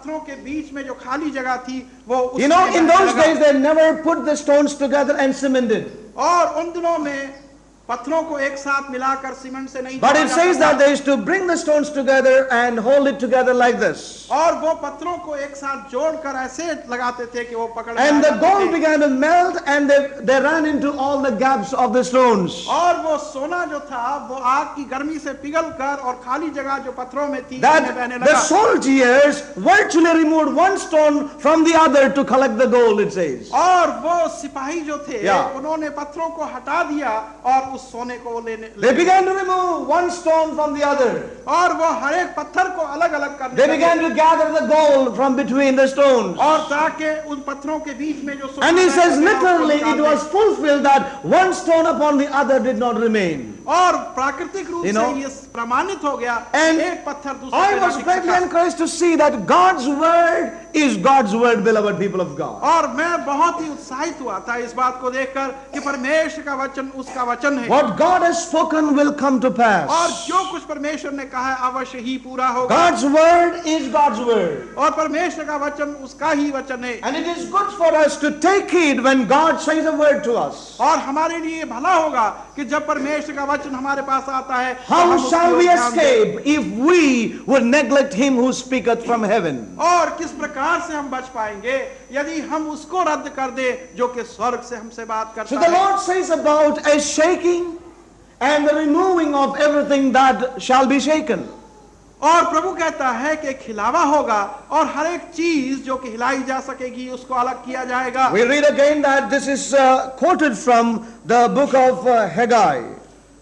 पत्थरों के बीच में जो खाली जगह थी वो You know, उसमें in बहने those लगा। days they never put the stones together and cemented. और उन दिनों में पत्थरों को एक साथ मिलाकर सीमेंट से नहीं But जोड़ा it जाता says था। that they used to bring the stones together and hold it together like this. और वो पत्थरों को एक साथ जोड़कर ऐसे लगाते थे कि वो पकड़ में And आ the जाते gold थे। began to melt and they ran into all the gaps of the stones. और वो सोना जो था वो आग की गर्मी से पिघल कर और खाली जगह जो पत्थरों में थी उसमें That बहने the लगा। soldiers virtually removed one stone from the other to collect the gold, it says. और वो सिपाही जो थे Yeah. उन्होंने पत्थरों को हटा दिया और उस सोने को They began to remove one stone from the other. और वो हर एक पत्थर को अलग अलग करने They लगे। began to gather the gold from between the stones. और ताकि उन पत्थरों के बीच में जो सोना And he है, says उसको literally निकाल it दें। was fulfilled that one stone upon the other did not remain. और प्राकृतिक रूप You से know, ये प्रमाणित हो गया and एक पत्थर दूसरे I पे ना was टिक greatly सका। encouraged to see that God's word is God's word, beloved people of God. और मैं बहुत ही उत्साहित हुआ था इस बात को देखकर कि परमेश्वर का वचन उसका वचन है What God has spoken will come to और pass. जो कुछ परमेश्वर ने कहा है अवश्य ही पूरा होगा God's word is God's word. और परमेश्वर का वचन उसका ही वचन है। And it is good for us to take heed when God says a word to us. और हमारे लिए भला होगा कि जब परमेश्वर का वचन हमारे पास आता है तो How हम उसकी shall ओर we ध्यान दें। escape if we would neglect him who speaketh from heaven? और किस प्रकार से हम बच पाएंगे यदि हम उसको रद्द कर दे जो कि स्वर्ग से हमसे बात So करता the है। Lord says about a shaking and the removing of everything that shall be shaken. और प्रभु कहता है कि खिलावा होगा और हर एक चीज जो कि हिलाई जा सकेगी उसको अलग किया जाएगा। We read again that this is quoted from the book of Haggai.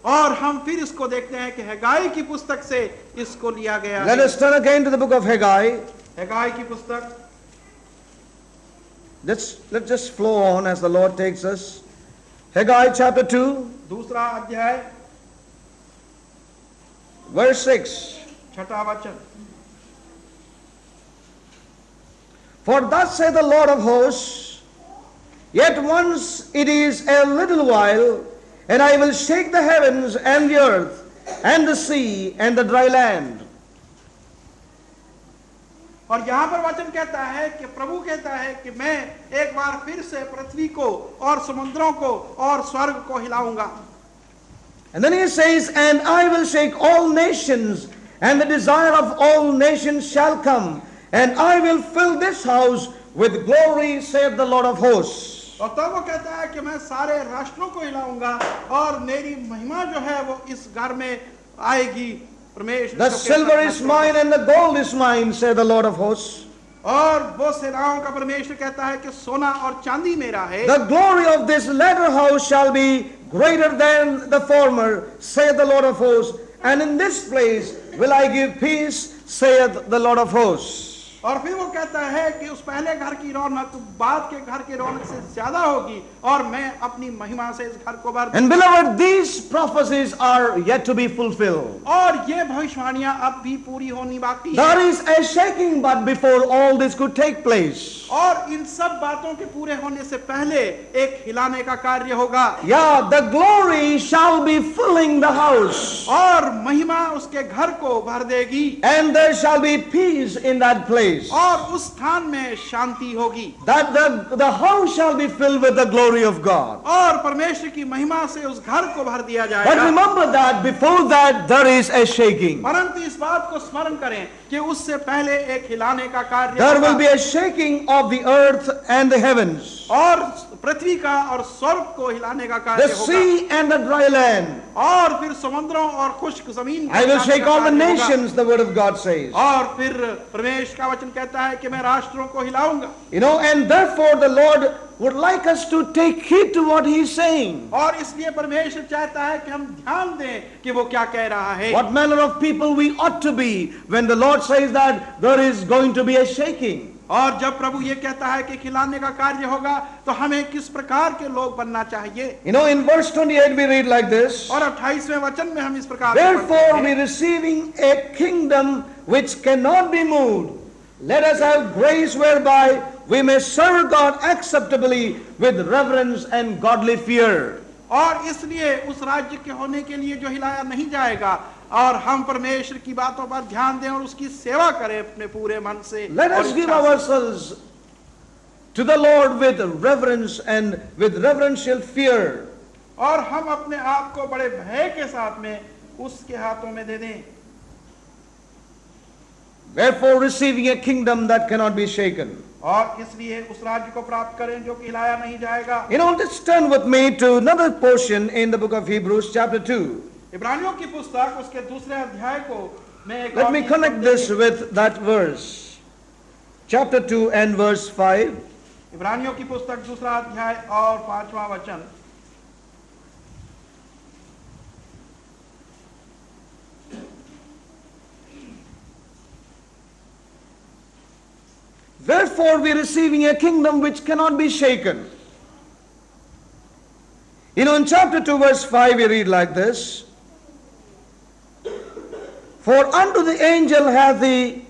और हम फिर इसको देखते हैं कि हगाई की पुस्तक से इसको लिया गया Let है। us turn again to the book of Haggai. हगाई की पुस्तक Let's just flow on as the Lord takes us. Haggai chapter 2, दूसरा अध्याय verse 6. छठा वचन। For thus saith the Lord of hosts, yet once it is a little while, and I will shake the heavens and the earth, and the sea and the dry land. और यहाँ पर वचन कहता है कि प्रभु कहता है कि मैं एक बार फिर से पृथ्वी को और समुद्रों को और स्वर्ग को हिलाऊंगा। And then he says, and I will shake all nations, and the desire of all nations shall come, and I will fill this house with glory, saith the Lord of hosts. और तब वो कहता है कि मैं सारे राष्ट्रों को हिलाऊंगा और मेरी महिमा जो है वो इस घर में आएगी। परमेश्वर The जो silver कहता is है, mine and the gold is mine, saith the Lord of hosts. और वो सेनाओं का परमेश्वर कहता है कि सोना और चांदी मेरा है। The glory of this latter house shall be greater than the former, saith the Lord of hosts. And in this place will I give peace, saith the Lord of hosts. और फिर वो कहता है कि उस पहले घर की रौनक बाद के घर की रौनक से ज्यादा होगी और मैं अपनी महिमा से इस घर को भर दूंगा। And beloved, these prophecies are yet to be fulfilled. और ये भविष्यवाणियां अब भी पूरी होनी बाकी There है। is a shaking, but before all this could take place. और इन सब बातों के पूरे होने से पहले एक हिलाने का कार्य होगा। Yeah, the glory shall be filling the house. और महिमा उसके घर को भर देगी And there shall be peace in that place. और उस स्थान में शांति होगी। That the house shall be filled with the glory of God. और परमेश्वर की महिमा से उस घर को भर दिया But जाएगा। remember that before that there is a shaking. परंतु इस बात को स्मरण करें कि उससे पहले एक हिलाने का कार्य There will होगा। be a shaking of the earth and the heavens, और पृथ्वी का और स्वर्ग को हिलाने का the कार्य होगा। sea and the dry land. और फिर समुद्रों और खुश्क जमीन को I will हिलाने shake का all the कार्य होगा। nations, the word of God says. और फिर परमेश्वर का वचन कहता है कि मैं राष्ट्रों को हिलाऊंगा। You know, and therefore the Lord would like us to take heed to what He is saying. और इसलिए परमेश्वर चाहता है कि हम ध्यान दें कि वो क्या कह रहा है। What manner of people we ought to be when the Lord says that there is going to be a shaking. और जब प्रभु ये कहता है कि खिलाने का कार्य होगा तो हमें किस प्रकार के लोग बनना चाहिए। You know, in verse 28 we read like this. और 28वें वचन में हम इस प्रकार से पढ़ते Therefore हैं, we receiving a kingdom which cannot be moved, let us have grace whereby we may serve God acceptably with reverence and godly fear. और इसलिए उस राज्य के होने के लिए जो हिलाया नहीं जाएगा और हम परमेश्वर की बातों पर ध्यान दें और उसकी सेवा करें अपने पूरे मन से। Let और us give इच्छा से। ourselves to the Lord with reverence and with reverential fear. और हम अपने आप को बड़े भय के साथ में उसके हाथों में दे दें। Wherefore, receiving a kingdom that cannot be shaken. और इसलिए उस राज्य को प्राप्त करें जो कि हिलाया नहीं जाएगा। You know, let's turn with me to another portion in the book of Hebrews, chapter 2. इब्रानियों की पुस्तक उसके दूसरे अध्याय को मैं एक Let और me चीज connect this समझेंगे। with that verse. Chapter 2 and verse 5. इब्रानियों की पुस्तक दूसरा अध्याय और 5वां वचन। Wherefore, we are receiving a kingdom which cannot be shaken. You know, in chapter 2, verse 5, we read like this. For unto the angel hath he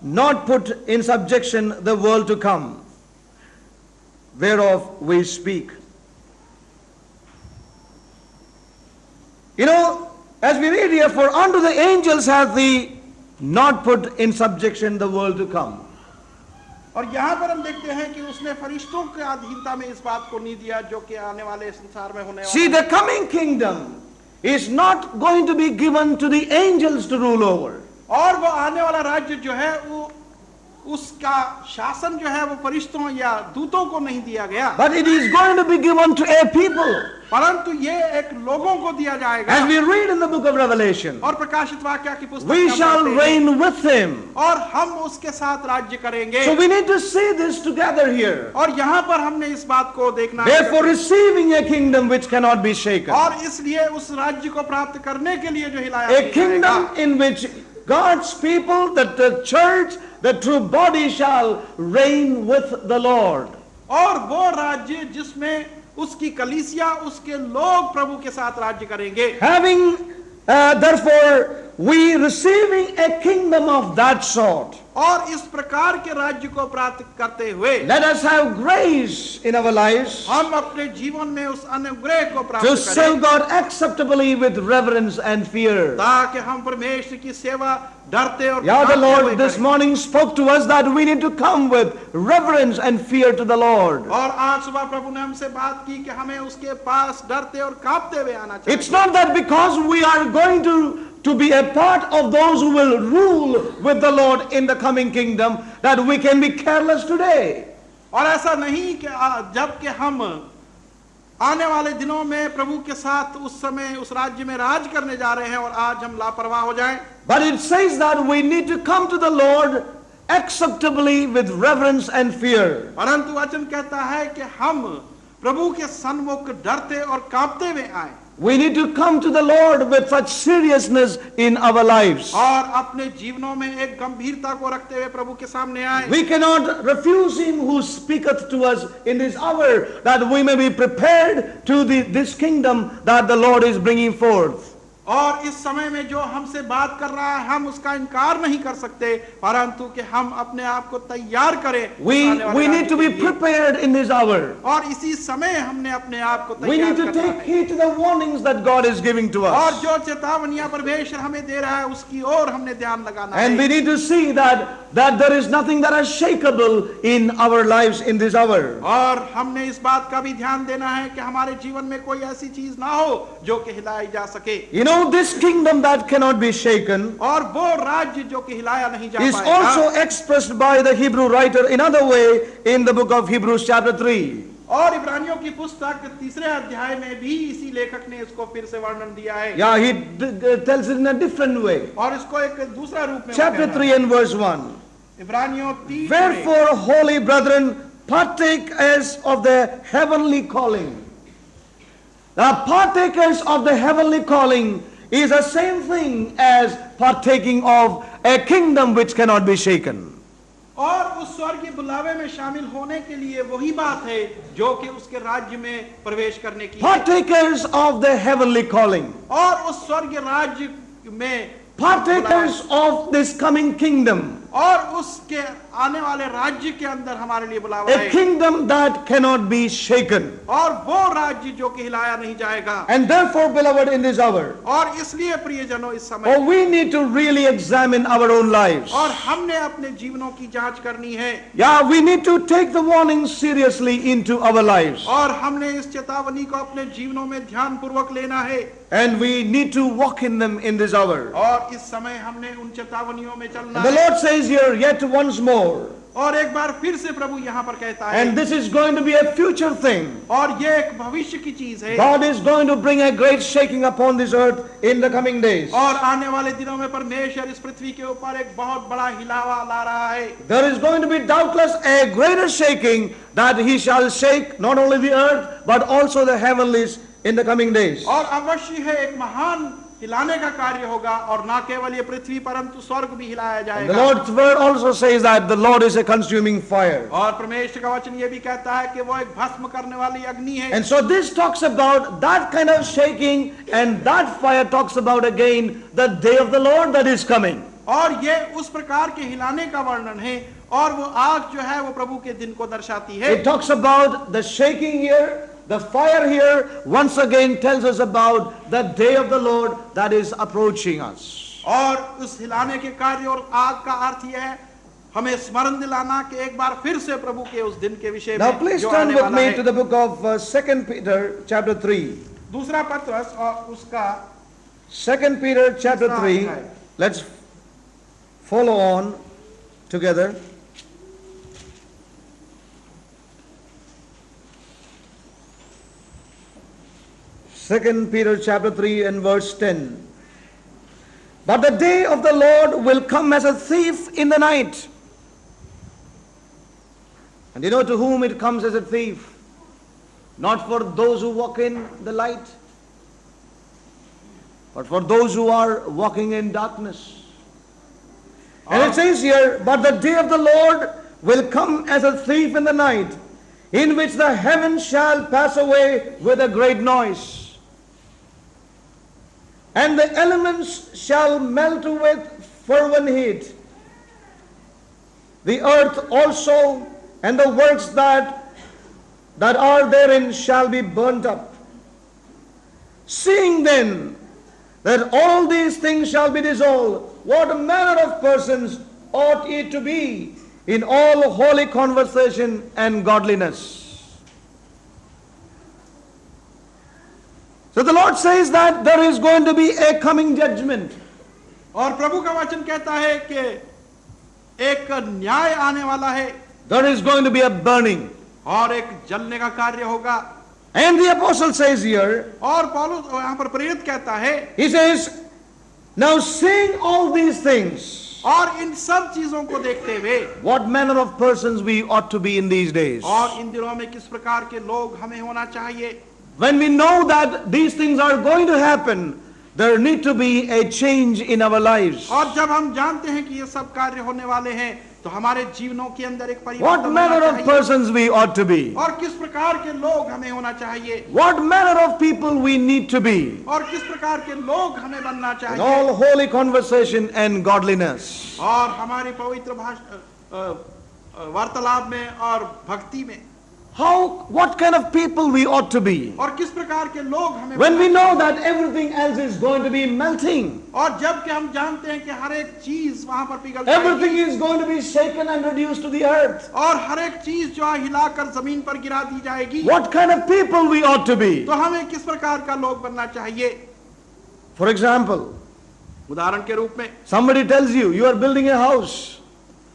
not put in subjection the world to come, whereof we speak. You know, as we read here, for unto the angels hath he not put in subjection the world to come. और यहाँ पर हम देखते हैं कि उसने फरिश्तों के अधीनता में इस बात को नहीं दिया जो कि आने वाले संसार में होने See, वाला the coming kingdom is not going to be given to the angels to rule over. और वो आने वाला राज्य जो है वो उसका शासन जो है वो फरिश्तों या दूतों को नहीं दिया गया, But it is going to be given to a people. परंतु ये एक लोगों को दिया जाएगा। As we read in the book of Revelation, और प्रकाशित वाक्य की पुस्तक we में हम shall पढ़ते हैं, reign with him. और हम उसके साथ राज्य करेंगे। So we need to see this together here. और यहाँ पर हमने इस बात को देखना है। Therefore, receiving a kingdom which cannot be shaken. और इसलिए उस राज्य को प्राप्त करने के लिए जो हिलाया A नहीं kingdom जाएगा, in which God's people, that the church, the true body shall reign with the Lord. और वो राज्य जिसमें उसकी कलीसिया उसके लोग प्रभु के साथ राज्य करेंगे। Having, therefore, we receiving a kingdom of that sort, और इस प्रकार के राज्य को प्राप्त करते हुए let us have grace in our lives हम अपने जीवन में उस अनुग्रह को प्राप्त to करें, serve God acceptably with reverence and fear. ताकि हम परमेश्वर की सेवा डरते और Yeah, the कांपते Lord हुए this करें। morning spoke to us that we need to come with reverence and fear to the Lord. और आज सुबह प्रभु ने हमसे बात की कि हमें उसके पास डरते और कांपते हुए आना चाहिए। It's not that because we are going to be a part of those who will rule with the Lord in the coming kingdom that we can be careless today. और ऐसा नहीं कि जबकि हम आने वाले दिनों में प्रभु के साथ उस समय उस राज्य में राज करने जा रहे हैं और आज हम लापरवाह हो जाएं। But it says that we need to come to the Lord acceptably with reverence and fear. परंतु वचन कहता है कि हम प्रभु के सन्मुख डरते और कांपते हुए आए We need to come to the Lord with such seriousness in our lives. और अपने जीवनों में एक गंभीरता को रखते हुए प्रभु के सामने आए। We cannot refuse him who speaketh to us in this hour, that we may be prepared to this kingdom that the Lord is bringing forth. और इस समय में जो हमसे बात कर रहा है हम उसका इनकार नहीं कर सकते, परंतु कि हम अपने आप को तैयार करें। We need to be prepared in this hour. और इसी समय हमने अपने आप को We तैयार need to करना take है। heed to the warnings that God is giving to और us. जो चेतावनियां परमेश्वर हमें दे रहा है उसकी ओर हमने ध्यान लगाना And we है। need to see that there is nothing that is shakeable in our lives in this hour. और हमने इस बात का भी ध्यान देना है कि हमारे जीवन में कोई ऐसी चीज ना हो जो कि हिलाई जा सके। You know, this kingdom that cannot be shaken और वो राज्य जो कि हिलाया नहीं जा is पाएगा also expressed by the Hebrew writer in another way in the book of Hebrews chapter 3. और इब्रानियों की पुस्तक तीसरे अध्याय में भी इसी लेखक ने इसको फिर से वर्णन दिया है। Yeah, he tells it in a different way. और इसको एक दूसरा रूप में Chapter 3 and verse 1. इब्रानियों 3 में, Wherefore, holy brethren, partake as of the heavenly calling. The partakers of the heavenly calling is the same thing as partaking of a kingdom which cannot be shaken. और उस स्वर्गीय बुलावे में शामिल होने के लिए वही बात है जो कि उसके राज्य में प्रवेश करने की है। Partakers of the heavenly calling. और उस स्वर्गीय राज्य में partakers of this coming kingdom. और उसके आने वाले राज्य के अंदर हमारे लिए बुलावा A है, kingdom that cannot be shaken. और वो राज्य जो कि हिलाया नहीं जाएगा। And therefore, beloved, in this hour, और इसलिए प्रियजनों इस समय oh, we need to really examine our own lives. और हमने अपने जीवनों की जांच करनी है, Yeah, we need to take the warning seriously into our lives. और हमने इस चेतावनी को अपने जीवनों में ध्यान पूर्वक लेना है, And we need to walk in them in this hour. और इस समय हमने उन चेतावनियों में चलना And the है। Lord says here, yet once more, और एक बार फिर से प्रभु यहाँ पर कहता है, and this is going to be a future thing. और ये एक भविष्य की चीज है, God is going to bring a great shaking upon this earth in the coming days. और आने वाले दिनों में परमेश्वर इस पृथ्वी के ऊपर एक बहुत बड़ा हिलावा ला रहा है। There is going to be doubtless a greater shaking that he shall shake not only the earth but also the heavenlies in the coming days. और अवश्य है एक महान हिलाने का कार्य होगा, और ना केवल ये पृथ्वी परंतु स्वर्ग भी हिलाया The जाएगा। Lord's word also says that the Lord is a consuming fire. और परमेश्वर का वचन ये भी कहता है कि वो एक भस्म करने वाली अग्नि है। And so this talks about that kind of shaking, and that fire talks about again the day of the Lord that is coming. और ये उस प्रकार के हिलाने का वर्णन है, और वो आग जो है वो प्रभु के दिन को दर्शाती है। It talks about the shaking here. The fire here once again tells us about the day of the Lord that is approaching us. और उस हिलाने के कार्य और आग का अर्थ यह है हमें स्मरण दिलाना कि एक बार फिर से प्रभु के उस दिन के विषय Now में please जो turn आने with वाला me है। to the book of 2 Peter chapter 3. दूसरा पत्रस और उसका 2 Peter chapter 3. अध्याय। Let's follow on together. 2 Peter chapter 3 and verse 10. But the day of the Lord will come as a thief in the night. And you know to whom it comes as a thief? Not for those who walk in the light, but for those who are walking in darkness. And it says here, but the day of the Lord will come as a thief in the night, in which the heavens shall pass away with a great noise, and the elements shall melt with fervent heat. The earth also and the works that are therein shall be burnt up. Seeing then that all these things shall be dissolved, what manner of persons ought ye to be in all holy conversation and godliness? So the Lord says that there is going to be a coming judgment. और प्रभु का वचन कहता है कि एक न्याय आने वाला है, There is going to be a burning. और एक जलने का कार्य होगा। And the apostle says here, और पौलुस यहाँ पर प्रेरित कहता है, he says, now seeing all these things, और इन सब चीजों को देखते हुए what manner of persons we ought to be in these days. और इन दिनों में किस प्रकार के लोग हमें होना चाहिए। When we know that these things are going to happen, there need to be a change in our lives. और जब हम जानते हैं कि ये सब कार्य होने वाले हैं, तो हमारे जीवनों के अंदर एक परिवर्तन What होना manner of चाहिए। persons we ought to be. और किस प्रकार के लोग हमें होना चाहिए, What manner of people we need to be. और किस प्रकार के लोग हमें बनना In चाहिए, all holy conversation and godliness. और हमारी पवित्र वार्तालाप में और भक्ति में, What kind of people we ought to be. और किस प्रकार के लोग हमें When we बनना know चाहिए। that everything else is going to be melting. और जब कि हम जानते हैं कि हर एक चीज वहां पर पिघल Everything जाएगी, is going to be shaken and reduced to the earth. और हर एक चीज जो है हिलाकर जमीन पर गिरा दी जाएगी, What kind of people we ought to be. तो हमें किस प्रकार का लोग बनना चाहिए। For example, उदाहरण के रूप में, somebody tells you, you are building a house.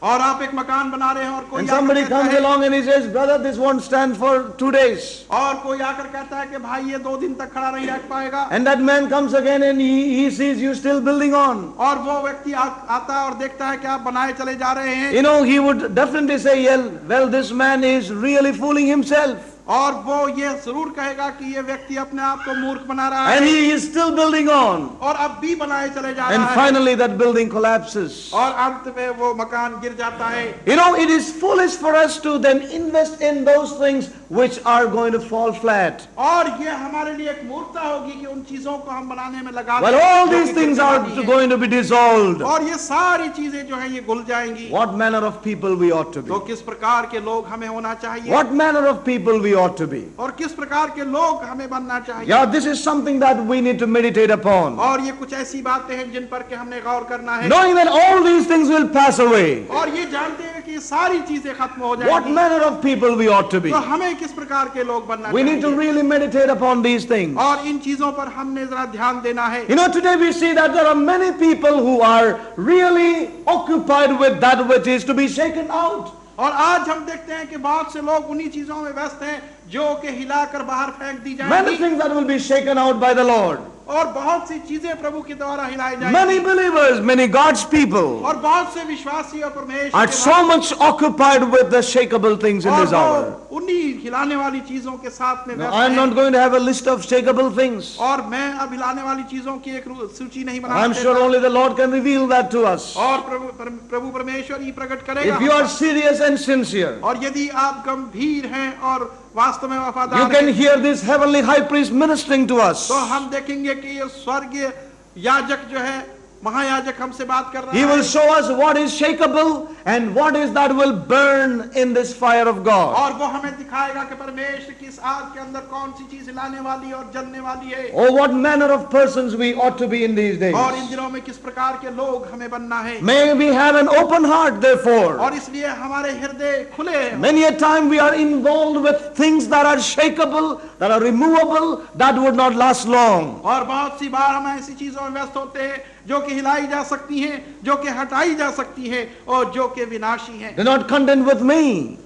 और आप एक मकान बना रहे हैं, और कोई And आकर somebody कहता comes है, along and he says, brother, this won't stand for 2 days. और कोई आकर कहता है कि भाई ये 2 दिन तक खड़ा नहीं रख पाएगा, And that man comes again and he sees you still building on. और वो व्यक्ति आता है और देखता है कि आप बनाए चले जा रहे हैं, You know, he would definitely say, well, this man is really fooling himself. और वो ये जरूर कहेगा कि ये व्यक्ति अपने आप को मूर्ख बना रहा And है, he is still building on. और अब भी बनाए चले जा And रहा है, finally that building collapses. और अंत में वो मकान गिर जाता है। You know, it is foolish for us to then invest in those things which are going to fall flat. और ये हमारे लिए एक मूर्खता होगी कि उन चीजों को हम बनाने में लगा Well, दें, all जो these कि things गिरने are वाली हैं। going to be dissolved. और ये सारी चीजें जो है ये घुल जाएंगी। What manner of people we ought to be? तो किस प्रकार के लोग हमें होना चाहिए, What manner of people we ought to be? और किस प्रकार के लोग हमें बनना चाहिए। Yeah, this is something that we need to meditate upon. और ये कुछ ऐसी बातें हैं जिन पर के हमने गौर करना है, Knowing that all these things will pass away. और ये जानते हैं कि ये सारी चीजें खत्म हो What जाएंगी। manner of people we ought to be? तो हमें किस प्रकार के लोग बनना We need to चाहिए, really meditate upon these things. और इन चीजों पर हमने जरा ध्यान देना है। You know, today we see that there are many people who are really occupied with that which is to be shaken out. और आज हम देखते हैं कि बहुत से लोग उन्हीं चीजों में व्यस्त हैं जो कि हिलाकर बाहर फेंक दी Many जाएंगी, things that will be shaken out by the Lord. और बहुत सी चीजें प्रभु के द्वारा हिलाई Many जाएंगी, believers, many God's people और बहुत से विश्वासी और परमेश्वर are के so much occupied with the shakeable things in और this hour. वो उन्हीं हिलाने वाली चीजों के साथ में Now, व्यस्त I'm हैं। not going to have a list of shakeable things. और मैं अब हिलाने वाली चीजों की एक सूची नहीं बना I'm sure only the Lord can reveal that to us. और प्रभु परमेश्वर ही प्रकट करेगा। If you are serious and sincere, और यदि आप गंभीर हैं और वास्तव में you वफादार can हैं, hear this heavenly high priest ministering to us. तो हम देखेंगे कि ये स्वर्गीय याजक जो है, महायाजक हमसे बात कर रहा He है, will show us what is shakeable and what is that will burn in this fire of God. और वो हमें दिखाएगा कि परमेश्वर की इस आग के अंदर कौन सी चीज हिलाने वाली और जलने वाली है, Oh, what manner of persons we ought to be in these days. और इन दिनों में किस प्रकार के लोग हमें बनना है। May we have an open heart, therefore. और इसलिए हमारे हृदय खुले हैं। Many a time we are involved with things that are shakeable, that are removable, that would not last long. और बहुत सी बार हम ऐसी चीजों में व्यस्त होते हैं जो कि हिलाई जा सकती हैं, जो कि हटाई जा सकती हैं, और जो कि विनाशी हैं। Do not contend with me.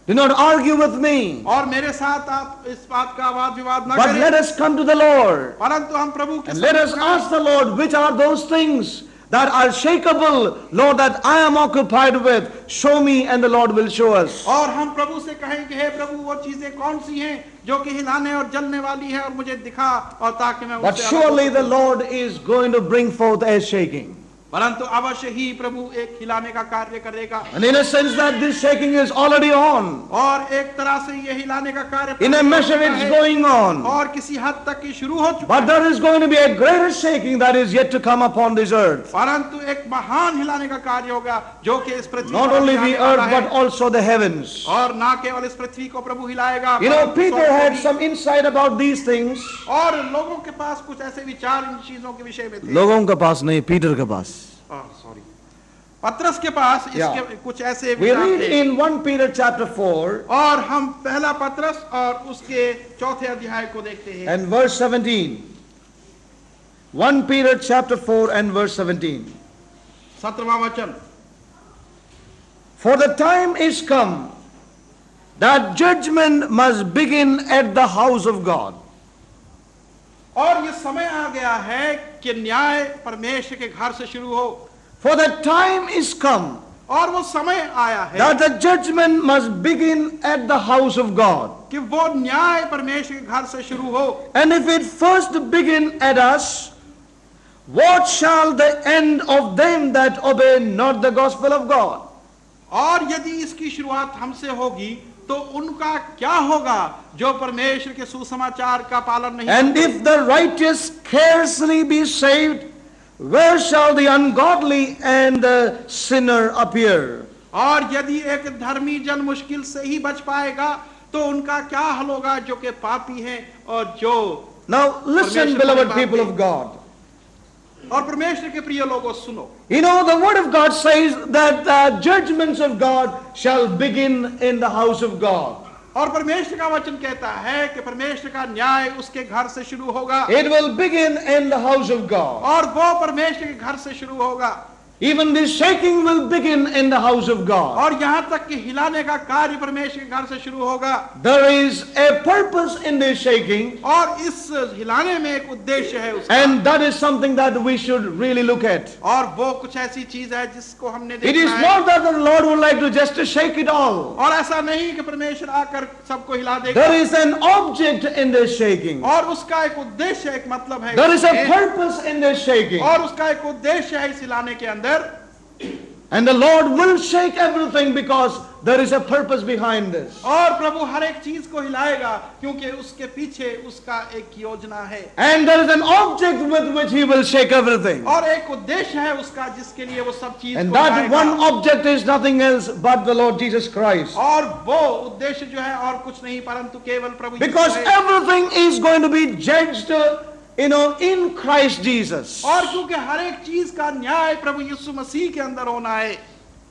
Do not argue with me. और मेरे साथ आप इस बात का वाद विवाद न But करें, let us come to the Lord. परंतु हम प्रभु के And let us समक्ष ask the Lord, which are those things that are shakeable, Lord, that I am occupied with. Show me, and the Lord will show us. और हम प्रभु से कहेंगे, हे प्रभु वो चीजें कौन सी हैं जो कि हिलाने और जलने वाली है, और मुझे दिखा, और ताकि मैं But उनसे अलग surely हो the सकूं। Lord is going to bring forth a shaking. परंतु अवश्य ही प्रभु एक हिलाने का कार्य करेगा, And in a sense that this shaking is already on. और एक तरह से ये हिलाने का कार्य In a measure है, it's going on. और किसी हद तक ये शुरू हो चुका But है। there is going to be a greater shaking that is yet to come upon this earth. परंतु एक महान हिलाने का कार्य होगा जो कि इस पृथ्वी Not पर only हिलाने the वाला earth, है, but also the heavens. और ना केवल इस पृथ्वी को प्रभु हिलाएगा, You know, परंतु Peter स्वर्ग को had भी। some insight about these things. और लोगों के पास कुछ ऐसे विचार इन चीजों के विषय में थे। लोगों के पास नहीं, पीटर के पास. सॉरी, पत्रस के पास इसके Yeah. कुछ ऐसे We विचार read थे। in 1 Peter chapter 4 और हम पहला पत्रस और उसके चौथे अध्याय को देखते हैं, and verse 17. 1 Peter chapter 4 and verse 17. 17वां वचन। For the time is come that judgment must begin at the house of God. और ये समय आ गया है कि न्याय परमेश्वर के घर से शुरू हो, For the time is come और वो समय आया है that the judgment must begin at the house of God. कि वो न्याय परमेश्वर के घर से शुरू हो। And if it first begin at us, what shall the end of them that obey not the gospel of God? और यदि इसकी शुरुआत हमसे होगी तो उनका क्या होगा जो परमेश्वर के सुसमाचार का पालन नहीं And करते? if the righteous scarcely be saved, where shall the ungodly and the sinner appear? और यदि एक धर्मी जन मुश्किल से ही बच पाएगा तो उनका क्या हाल होगा जो कि पापी हैं और जो Now listen, परमेश्वर beloved की people बात of God. और परमेश्वर के प्रिय लोगों सुनो, You know, the word of God says that the judgments of God shall begin in the house of God. और परमेश्वर का वचन कहता है कि परमेश्वर का न्याय उसके घर से शुरू होगा, It will begin in the house of God. और वो परमेश्वर के घर से शुरू होगा, Even this shaking will begin in the house of God. और यहाँ तक कि हिलाने का कार्य परमेश्वर के घर से शुरू होगा। There is a purpose in this shaking, और इस हिलाने में एक उद्देश्य है उसका, and that is something that we should really look at. और वो कुछ ऐसी चीज है जिसको हमने It is देखना है। not that the Lord would like to just to shake it all. और ऐसा नहीं कि परमेश्वर आकर सबको हिला देगा, There is an object in this shaking. और उसका एक उद्देश्य, एक मतलब है There is a इसमें, purpose in this shaking. और उसका एक उद्देश्य है इस हिलाने के अंदर। And the Lord will shake everything because there is a purpose behind this. और प्रभु हर एक चीज को हिलाएगा क्योंकि उसके पीछे उसका एक योजना है And there is an object with which he will shake everything. और एक उद्देश्य है उसका जिसके लिए वो सब चीज And को that हिलाएगा। one object is nothing else but the Lord Jesus Christ. और वो उद्देश्य जो है और कुछ नहीं परंतु केवल प्रभु यीशु Because है। everything is going to be judged, in Christ Jesus. और क्योंकि हर एक चीज का न्याय प्रभु यीशु मसीह के अंदर होना है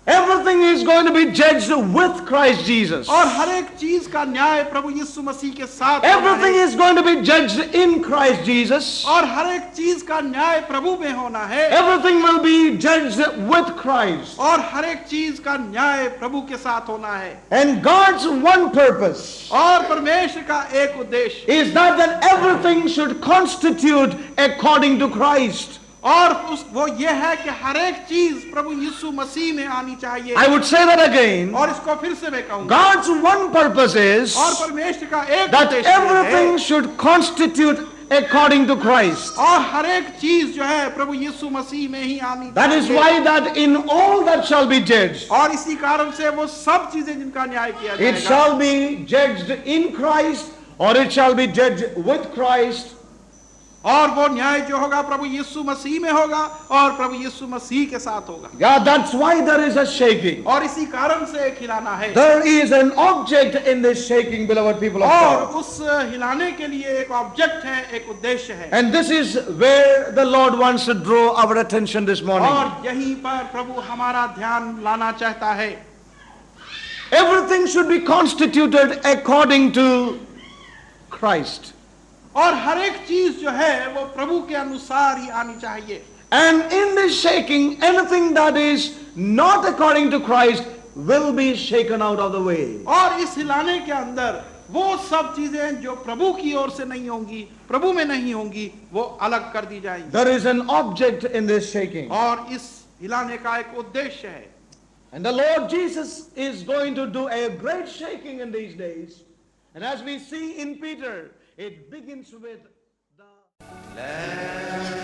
Everything is going to be judged with Christ Jesus. और हर एक चीज का न्याय प्रभु यीशु मसीह के साथ होना Everything है is going to be judged in Christ Jesus. और हर एक चीज का न्याय प्रभु में होना है Everything will be judged with Christ. और हर एक चीज का न्याय प्रभु के साथ होना है And God's one purpose और परमेश्वर का एक उद्देश्य is that everything should constitute according to Christ. और वो ये है कि हर एक चीज प्रभु यीशु मसीह में आनी चाहिए I would say that again. और इसको फिर से मैं कहूंगा God's one purpose is और परमेश्वर का एक that उद्देश्य है everything should constitute according to Christ. और हर एक चीज जो है प्रभु यीशु मसीह में ही आनी That is चाहिए why that in all that shall be judged, और इसी कारण से वो सब चीजें जिनका न्याय किया it जाएगा shall be judged in Christ or it shall be judged with Christ. और वो न्याय जो होगा प्रभु यीशु मसीह में होगा और प्रभु यीशु मसीह के साथ होगा Yeah, that's why there is a shaking. और इसी कारण से एक हिलाना है There is an object in this shaking, beloved people of और God. उस हिलाने के लिए एक ऑब्जेक्ट है एक उद्देश्य है And this is where the Lord wants to draw our attention this morning. और यहीं पर प्रभु हमारा ध्यान लाना चाहता है Everything should be constituted according to Christ. और हर एक चीज जो है वो प्रभु के अनुसार ही आनी चाहिए And in this shaking, anything that is not according to Christ will be shaken out of the way. और इस हिलाने के अंदर वो सब चीजें जो प्रभु की ओर से नहीं होंगी प्रभु में नहीं होंगी वो अलग कर दी जाएंगी There is an object in this shaking. और इस हिलाने का एक उद्देश्य है And the Lord Jesus is going to do a great shaking in these days. And as we see in Peter, it begins with the